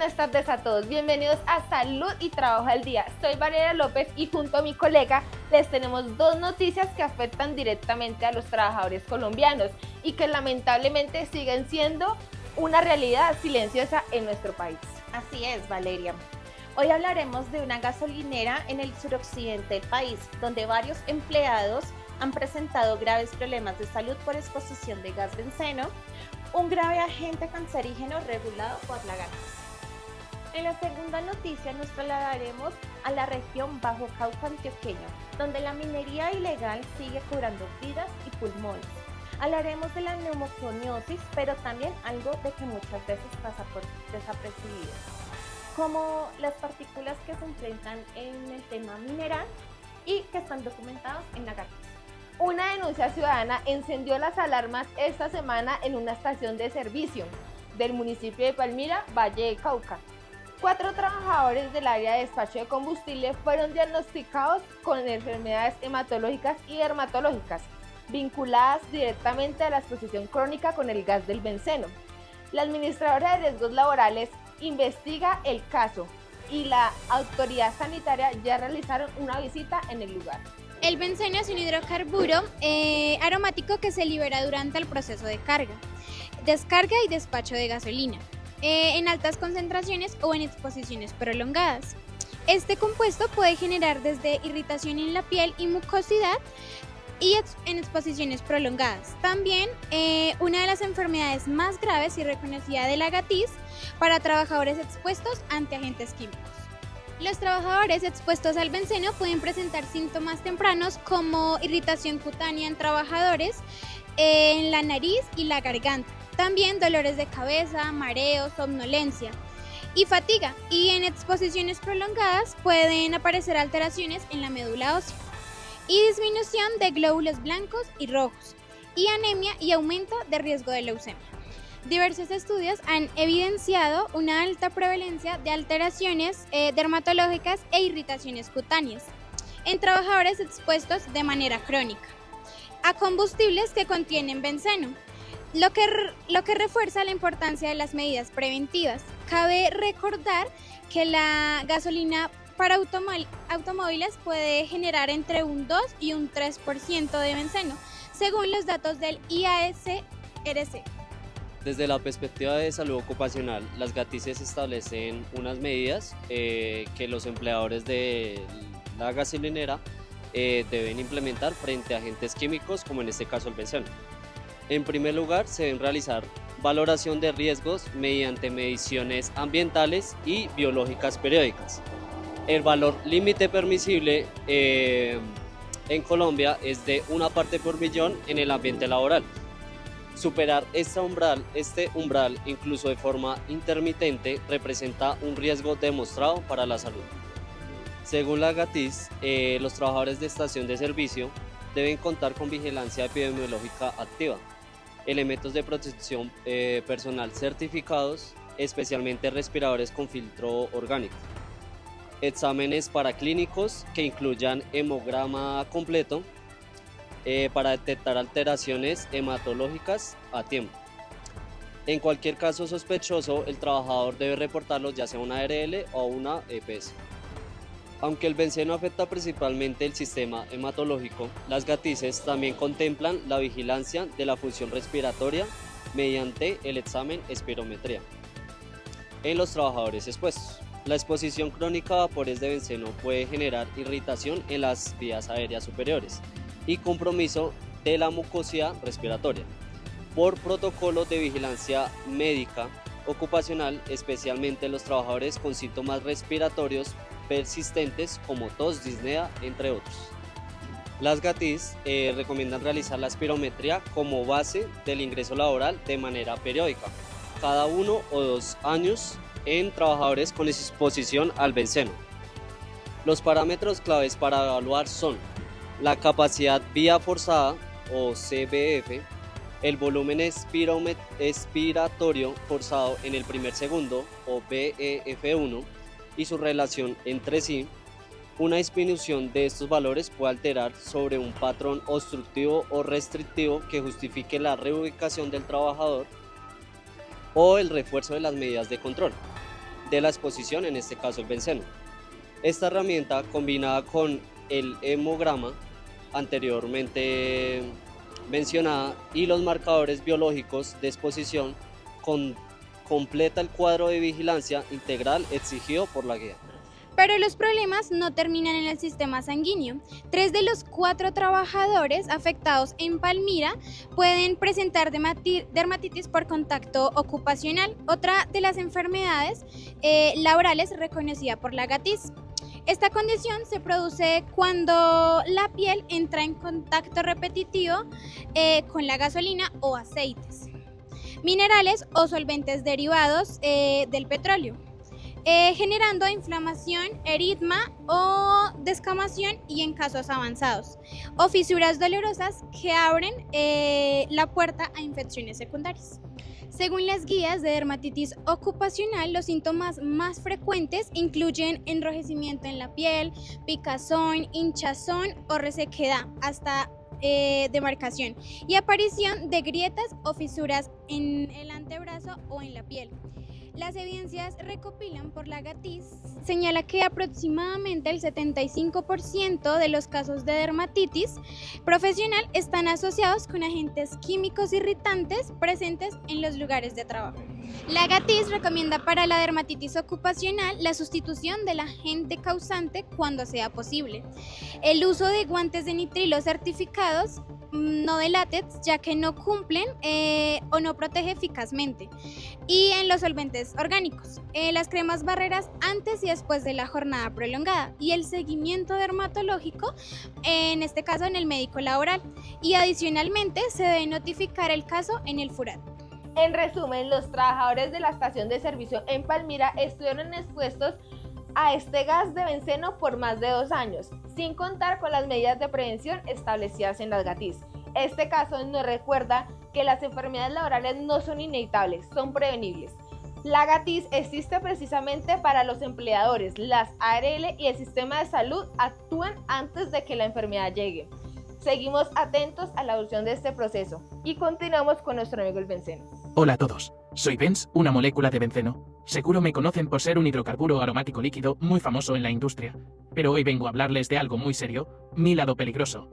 buenas tardes a todos. Bienvenidos a Salud y Trabajo al Día. Soy Valeria López y junto a mi colega les tenemos dos noticias que afectan directamente a los trabajadores colombianos y que lamentablemente siguen siendo una realidad silenciosa en nuestro país. Así es, Valeria. Hoy hablaremos de una gasolinera en el suroccidente del país, donde varios empleados han presentado graves problemas de salud por exposición de gas benceno, un grave agente cancerígeno regulado por la GATIS. En la segunda noticia nos trasladaremos a la región Bajo Cauca antioqueño, donde la minería ilegal sigue cobrando vidas y pulmones. Hablaremos de la neumoconiosis, pero también algo de que muchas veces pasa por desapercibido, como las partículas que se enfrentan en el tema mineral y que están documentados en la GATIS. Una denuncia ciudadana encendió las alarmas esta semana en una estación de servicio del municipio de Palmira, Valle de Cauca. 4 trabajadores del área de despacho de combustible fueron diagnosticados con enfermedades hematológicas y dermatológicas, vinculadas directamente a la exposición crónica con el gas del benceno. La administradora de riesgos laborales investiga el caso y la autoridad sanitaria ya realizaron una visita en el lugar. El benceno es un hidrocarburo aromático que se libera durante el proceso de carga, descarga y despacho de gasolina, en altas concentraciones o en exposiciones prolongadas. Este compuesto puede generar desde irritación en la piel y mucosidad y en exposiciones prolongadas. También una de las enfermedades más graves y reconocida de la GATIS para trabajadores expuestos ante agentes químicos. Los trabajadores expuestos al benceno pueden presentar síntomas tempranos como irritación cutánea en trabajadores, en la nariz y la garganta. También dolores de cabeza, mareos, somnolencia y fatiga. Y en exposiciones prolongadas pueden aparecer alteraciones en la médula ósea y disminución de glóbulos blancos y rojos y anemia y aumento de riesgo de leucemia. Diversos estudios han evidenciado una alta prevalencia de alteraciones dermatológicas e irritaciones cutáneas en trabajadores expuestos de manera crónica a combustibles que contienen benceno, lo que refuerza la importancia de las medidas preventivas. Cabe recordar que la gasolina para automóviles puede generar entre un 2 y un 3% de benceno, según los datos del IASRC. Desde la perspectiva de salud ocupacional, las GATIS establecen unas medidas que los empleadores de la gasolinera deben implementar frente a agentes químicos, como en este caso el benceno. En primer lugar, se deben realizar valoración de riesgos mediante mediciones ambientales y biológicas periódicas. El valor límite permisible en Colombia es de 1 parte por millón en el ambiente laboral. Superar este umbral, incluso de forma intermitente, representa un riesgo demostrado para la salud. Según la GATIS, los trabajadores de estación de servicio deben contar con vigilancia epidemiológica activa, elementos de protección personal certificados, especialmente respiradores con filtro orgánico, exámenes paraclínicos que incluyan hemograma completo, para detectar alteraciones hematológicas a tiempo. En cualquier caso sospechoso, el trabajador debe reportarlo ya sea a una ARL o a una EPS. Aunque el benceno afecta principalmente el sistema hematológico, las GATIS también contemplan la vigilancia de la función respiratoria mediante el examen espirometría. En los trabajadores expuestos, la exposición crónica a vapores de benceno puede generar irritación en las vías aéreas superiores y compromiso de la mucosidad respiratoria. Por protocolo de vigilancia médica ocupacional, especialmente los trabajadores con síntomas respiratorios persistentes como tos, disnea, entre otros. Las GATIS recomiendan realizar la espirometría como base del ingreso laboral de manera periódica, cada 1 o 2 años en trabajadores con exposición al benceno. Los parámetros claves para evaluar son la capacidad vía forzada o CVF, el volumen expiratorio forzado en el primer segundo o BEF1 y su relación entre sí. Una disminución de estos valores puede alterar sobre un patrón obstructivo o restrictivo que justifique la reubicación del trabajador o el refuerzo de las medidas de control. de la exposición, en este caso el benceno. Esta herramienta, combinada con el hemograma anteriormente mencionada y los marcadores biológicos de exposición, completa el cuadro de vigilancia integral exigido por la guía. Pero los problemas no terminan en el sistema sanguíneo. 3 de los 4 trabajadores afectados en Palmira pueden presentar dermatitis por contacto ocupacional, otra de las enfermedades laborales reconocida por la GATIS. Esta condición se produce cuando la piel entra en contacto repetitivo con la gasolina o aceites, minerales o solventes derivados del petróleo, generando inflamación, eritema o descamación y en casos avanzados, o fisuras dolorosas que abren la puerta a infecciones secundarias. Según las guías de dermatitis ocupacional, los síntomas más frecuentes incluyen enrojecimiento en la piel, picazón, hinchazón o resequedad hasta demarcación y aparición de grietas o fisuras en el antebrazo o en la piel. Las evidencias recopilan por la GATIS señala que aproximadamente el 75% de los casos de dermatitis profesional están asociados con agentes químicos irritantes presentes en los lugares de trabajo. La GATIS recomienda para la dermatitis ocupacional la sustitución del agente causante cuando sea posible, el uso de guantes de nitrilo certificados, no de látex, ya que no cumplen o no protege eficazmente, y en los solventes orgánicos, las cremas barreras antes y después de la jornada prolongada y el seguimiento dermatológico, en este caso en el médico laboral, y adicionalmente se debe notificar el caso en el FURAT. En resumen, los trabajadores de la estación de servicio en Palmira estuvieron expuestos a este gas de benceno por más de 2 años, sin contar con las medidas de prevención establecidas en las GATIS. Este caso nos recuerda que las enfermedades laborales no son inevitables, son prevenibles. La GATIS existe precisamente para los empleadores, las ARL y el sistema de salud actúan antes de que la enfermedad llegue. Seguimos atentos a la evolución de este proceso y continuamos con nuestro amigo el benceno. Hola a todos, soy Benz, una molécula de benceno. Seguro me conocen por ser un hidrocarburo aromático líquido muy famoso en la industria, pero hoy vengo a hablarles de algo muy serio, mi lado peligroso.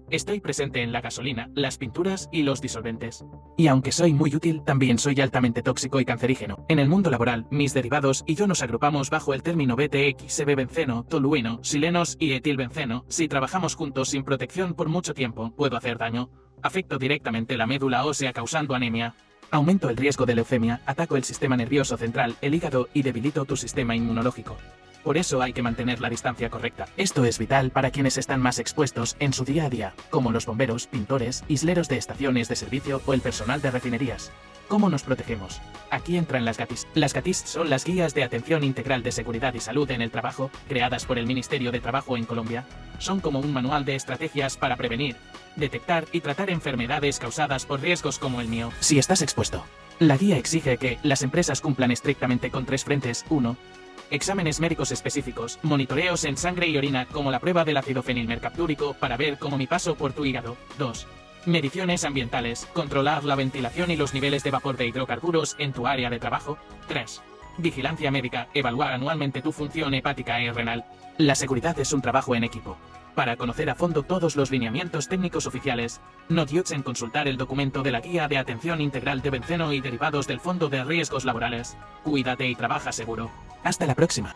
Estoy presente en la gasolina, las pinturas y los disolventes. Y aunque soy muy útil, también soy altamente tóxico y cancerígeno. En el mundo laboral, mis derivados y yo nos agrupamos bajo el término BTX-CB-benceno, tolueno, silenos y etilbenceno. Si trabajamos juntos sin protección por mucho tiempo, puedo hacer daño. Afecto directamente la médula ósea causando anemia. Aumento el riesgo de leucemia, ataco el sistema nervioso central, el hígado y debilito tu sistema inmunológico. Por eso hay que mantener la distancia correcta. Esto es vital para quienes están más expuestos en su día a día, como los bomberos, pintores, isleros de estaciones de servicio o el personal de refinerías. ¿Cómo nos protegemos? Aquí entran las GATIS. Las GATIS son las Guías de Atención Integral de Seguridad y Salud en el Trabajo, creadas por el Ministerio de Trabajo en Colombia. Son como un manual de estrategias para prevenir, detectar y tratar enfermedades causadas por riesgos como el mío. Si estás expuesto, la guía exige que las empresas cumplan estrictamente con 3 frentes. 1. Exámenes médicos específicos, monitoreos en sangre y orina como la prueba del ácido fenilmercaptúrico para ver cómo mi paso por tu hígado. 2. Mediciones ambientales, controlar la ventilación y los niveles de vapor de hidrocarburos en tu área de trabajo. 3. Vigilancia médica, evaluar anualmente tu función hepática y renal. La seguridad es un trabajo en equipo. Para conocer a fondo todos los lineamientos técnicos oficiales, no dudes en consultar el documento de la Guía de Atención Integral de Benceno y derivados del Fondo de Riesgos Laborales. Cuídate y trabaja seguro. Hasta la próxima.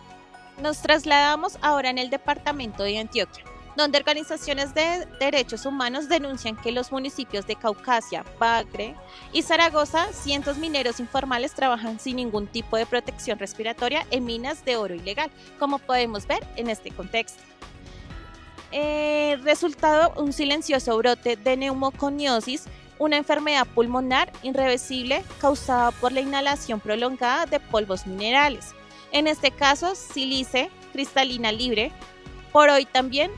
Nos trasladamos ahora en el departamento de Antioquia, donde organizaciones de derechos humanos denuncian que en los municipios de Caucasia, Bagre y Zaragoza, cientos mineros informales trabajan sin ningún tipo de protección respiratoria en minas de oro ilegal, como podemos ver en este contexto. Resultado, un silencioso brote de neumoconiosis, una enfermedad pulmonar irreversible causada por la inhalación prolongada de polvos minerales, en este caso sílice cristalina libre. Por hoy también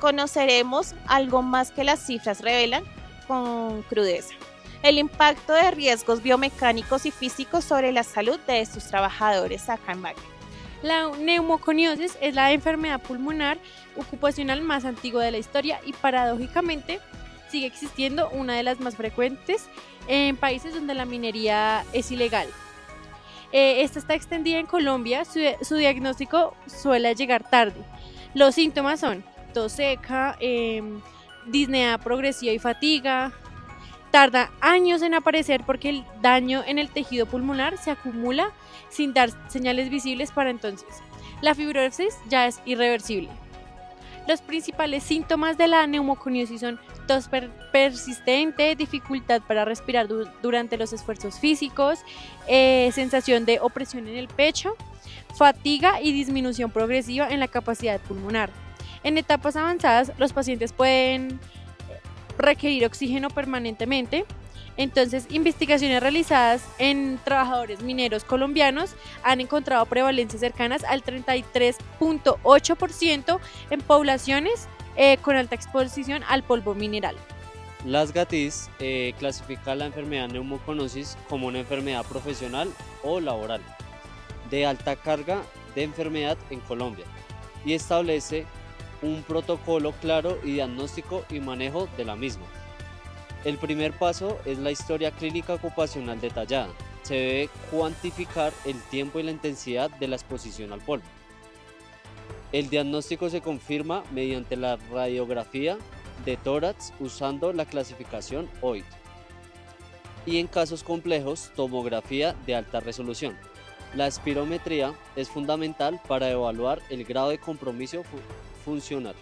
conoceremos algo más que las cifras revelan con crudeza: el impacto de riesgos biomecánicos y físicos sobre la salud de estos trabajadores acá en Bagre. La neumoconiosis es la enfermedad pulmonar ocupacional más antigua de la historia y paradójicamente sigue existiendo una de las más frecuentes en países donde la minería es ilegal. Esta está extendida en Colombia, su diagnóstico suele llegar tarde. Los síntomas son tos seca, disnea progresiva y fatiga. Tarda años en aparecer porque el daño en el tejido pulmonar se acumula sin dar señales visibles para entonces. La fibrosis ya es irreversible. Los principales síntomas de la neumoconiosis son tos persistente, dificultad para respirar durante los esfuerzos físicos, sensación de opresión en el pecho, fatiga y disminución progresiva en la capacidad pulmonar. En etapas avanzadas, los pacientes pueden requerir oxígeno permanentemente. Entonces, investigaciones realizadas en trabajadores mineros colombianos han encontrado prevalencias cercanas al 33.8% en poblaciones con alta exposición al polvo mineral. Las GATIS clasifica la enfermedad neumoconiosis como una enfermedad profesional o laboral de alta carga de enfermedad en Colombia y establece un protocolo claro y diagnóstico y manejo de la misma. El primer paso es la historia clínica ocupacional detallada. Se debe cuantificar el tiempo y la intensidad de la exposición al polvo. El diagnóstico se confirma mediante la radiografía de tórax usando la clasificación OIT. Y en casos complejos, tomografía de alta resolución. La espirometría es fundamental para evaluar el grado de compromiso funcional.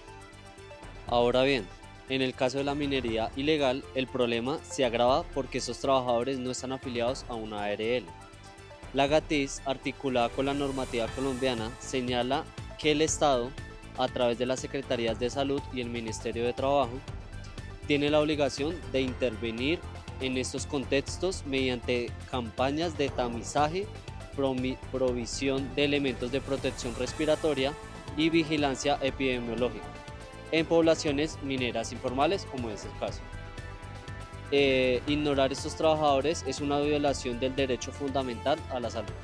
Ahora bien, en el caso de la minería ilegal, el problema se agrava porque estos trabajadores no están afiliados a una ARL. La GATIS, articulada con la normativa colombiana, señala que el Estado, a través de las Secretarías de Salud y el Ministerio de Trabajo, tiene la obligación de intervenir en estos contextos mediante campañas de tamizaje, provisión de elementos de protección respiratoria y vigilancia epidemiológica en poblaciones mineras informales, como es el caso. Ignorar a estos trabajadores es una violación del derecho fundamental a la salud.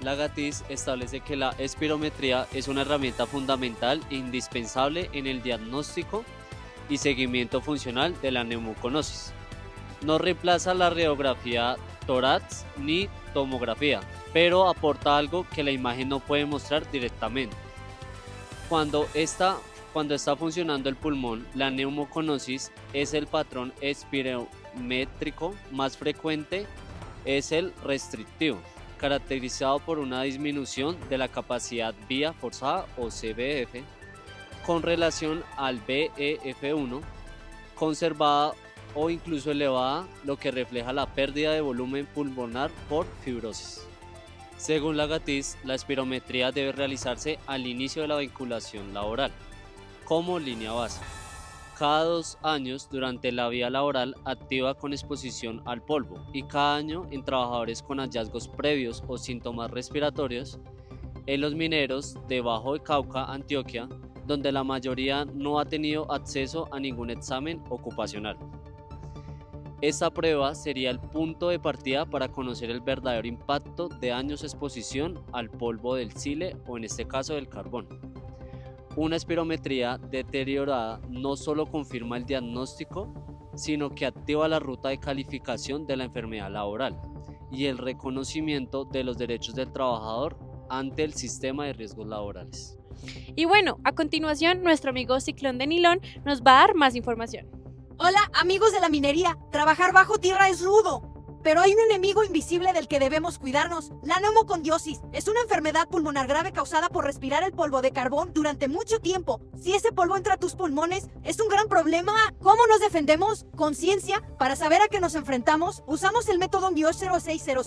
La GATIS establece que la espirometría es una herramienta fundamental e indispensable en el diagnóstico y seguimiento funcional de la neumoconiosis. No reemplaza la radiografía tórax ni tomografía, pero aporta algo que la imagen no puede mostrar directamente. Cuando está funcionando el pulmón, la neumoconiosis es el patrón espirométrico más frecuente, es el restrictivo, caracterizado por una disminución de la capacidad vía forzada o CVF con relación al BEF1, conservada o incluso elevada, lo que refleja la pérdida de volumen pulmonar por fibrosis. Según la GATIS, la espirometría debe realizarse al inicio de la vinculación laboral, como línea base, cada 2 años durante la vida laboral activa con exposición al polvo y cada año en trabajadores con hallazgos previos o síntomas respiratorios en los mineros de Bajo de Cauca, Antioquia, donde la mayoría no ha tenido acceso a ningún examen ocupacional. Esta prueba sería el punto de partida para conocer el verdadero impacto de años de exposición al polvo del sile o en este caso del carbón. Una espirometría deteriorada no solo confirma el diagnóstico, sino que activa la ruta de calificación de la enfermedad laboral y el reconocimiento de los derechos del trabajador ante el sistema de riesgos laborales. Y bueno, a continuación nuestro amigo Ciclón de Nilón nos va a dar más información. Hola, amigos de la minería. Trabajar bajo tierra es rudo, pero hay un enemigo invisible del que debemos cuidarnos. La neumoconiosis es una enfermedad pulmonar grave causada por respirar el polvo de carbón durante mucho tiempo. Si ese polvo entra a tus pulmones, es un gran problema. ¿Cómo nos defendemos? Con ciencia, para saber a qué nos enfrentamos, usamos el método BIOS 0600.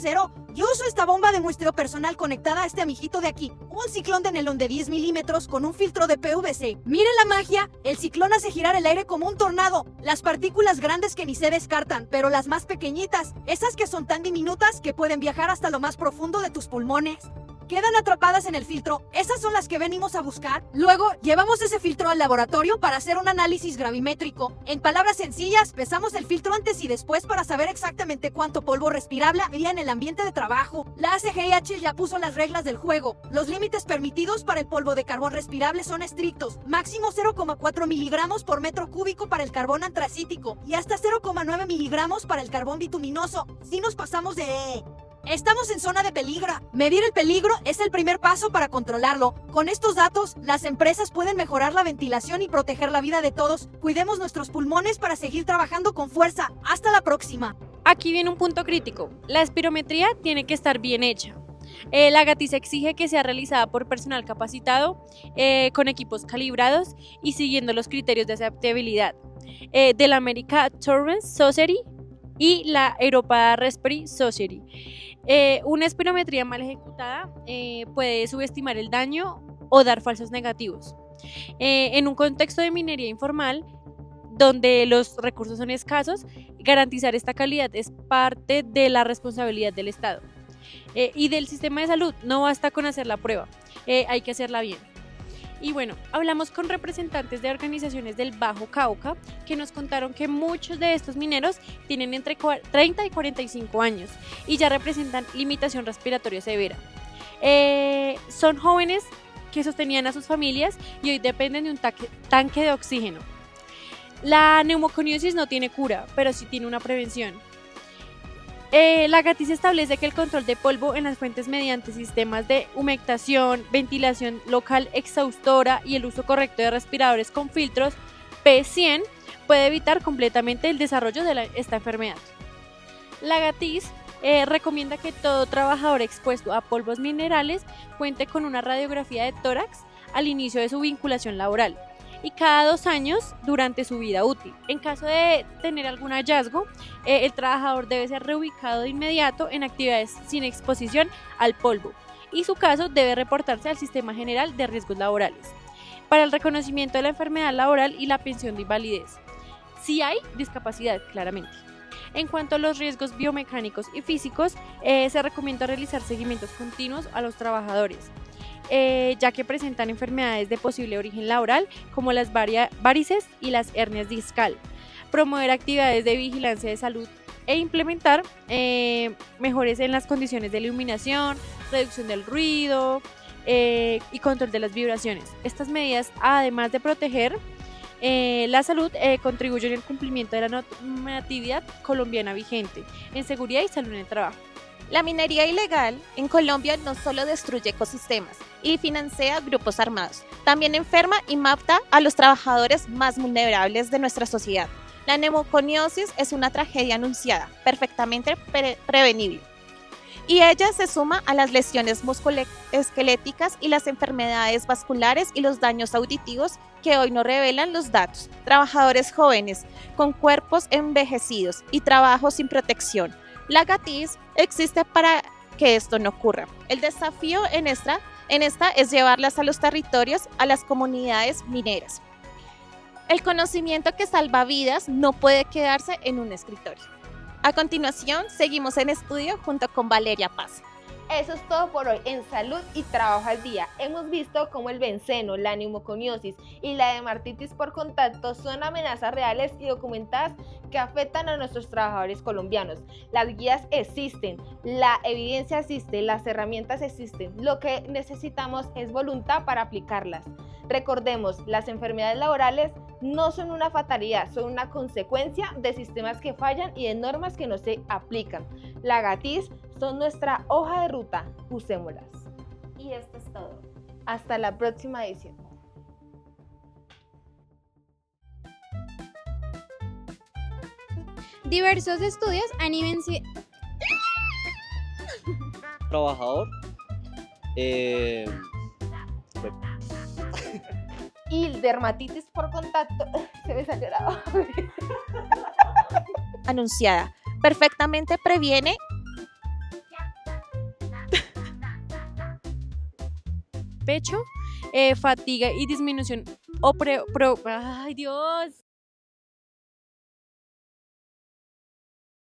Yo uso esta bomba de muestreo personal conectada a este amiguito de aquí. Un ciclón de nelón de 10 milímetros con un filtro de PVC. ¡Miren la magia! El ciclón hace girar el aire como un tornado. Las partículas grandes que ni se descartan, pero las más pequeñitas, esas que son tan diminutas que pueden viajar hasta lo más profundo de tus pulmones, quedan atrapadas en el filtro. Esas son las que venimos a buscar. Luego, llevamos ese filtro al laboratorio para hacer un análisis gravimétrico. En palabras sencillas, pesamos el filtro antes y después para saber exactamente cuánto polvo respirable había en el ambiente de trabajo. La ACGIH ya puso las reglas del juego. Los límites permitidos para el polvo de carbón respirable son estrictos. Máximo 0,4 miligramos por metro cúbico para el carbón antracítico y hasta 0,9 miligramos para el carbón bituminoso. Si nos pasamos de... Estamos en zona de peligro. Medir el peligro es el primer paso para controlarlo. Con estos datos, las empresas pueden mejorar la ventilación y proteger la vida de todos. Cuidemos nuestros pulmones para seguir trabajando con fuerza. Hasta la próxima. Aquí viene un punto crítico. La espirometría tiene que estar bien hecha. La GATIS exige que sea realizada por personal capacitado, con equipos calibrados y siguiendo los criterios de aceptabilidad de la American Thoracic Society y la Europa Respiratory Society. Una espirometría mal ejecutada puede subestimar el daño o dar falsos negativos. En un contexto de minería informal, donde los recursos son escasos, garantizar esta calidad es parte de la responsabilidad del Estado y del sistema de salud. No basta con hacer la prueba, hay que hacerla bien. Y bueno, hablamos con representantes de organizaciones del Bajo Cauca que nos contaron que muchos de estos mineros tienen entre 30 y 45 años y ya representan limitación respiratoria severa. Son jóvenes que sostenían a sus familias y hoy dependen de un tanque de oxígeno. La neumoconiosis no tiene cura, pero sí tiene una prevención. La GATIS establece que el control de polvo en las fuentes mediante sistemas de humectación, ventilación local exhaustora y el uso correcto de respiradores con filtros P100 puede evitar completamente el desarrollo de esta enfermedad. La GATIS recomienda que todo trabajador expuesto a polvos minerales cuente con una radiografía de tórax al inicio de su vinculación laboral y cada 2 años durante su vida útil. En caso de tener algún hallazgo, el trabajador debe ser reubicado de inmediato en actividades sin exposición al polvo y su caso debe reportarse al Sistema General de Riesgos Laborales para el reconocimiento de la enfermedad laboral y la pensión de invalidez, si hay discapacidad, claramente. En cuanto a los riesgos biomecánicos y físicos, se recomienda realizar seguimientos continuos a los trabajadores, ya que presentan enfermedades de posible origen laboral como las varices y las hernias discal. Promover actividades de vigilancia de salud e implementar mejores en las condiciones de iluminación, reducción del ruido y control de las vibraciones. Estas medidas, además de proteger la salud, contribuyen al cumplimiento de la normatividad colombiana vigente en seguridad y salud en el trabajo. La minería ilegal en Colombia no solo destruye ecosistemas y financia grupos armados, también enferma y mata a los trabajadores más vulnerables de nuestra sociedad. La neumoconiosis es una tragedia anunciada, perfectamente prevenible. Y ella se suma a las lesiones musculoesqueléticas y las enfermedades vasculares y los daños auditivos que hoy no revelan los datos. Trabajadores jóvenes con cuerpos envejecidos y trabajo sin protección. La GATIS existe para que esto no ocurra. El desafío en esta es llevarlas a los territorios, a las comunidades mineras. El conocimiento que salva vidas no puede quedarse en un escritorio. A continuación, seguimos en estudio junto con Valeria Paz. Eso es todo por hoy en Salud y Trabajo al Día. Hemos visto cómo el benceno, la neumoconiosis y la dermatitis por contacto son amenazas reales y documentadas que afectan a nuestros trabajadores colombianos. Las guías existen, la evidencia existe, las herramientas existen. Lo que necesitamos es voluntad para aplicarlas. Recordemos, las enfermedades laborales no son una fatalidad, son una consecuencia de sistemas que fallan y de normas que no se aplican. La GATIS son nuestra hoja de ruta, usémoslas. Y esto es todo. Hasta la próxima edición. Diversos estudios han evidenciado Trabajador. Y el dermatitis por contacto, se me salió la hoja. Anunciada, perfectamente previene Pecho, fatiga y disminución ¡ay, Dios!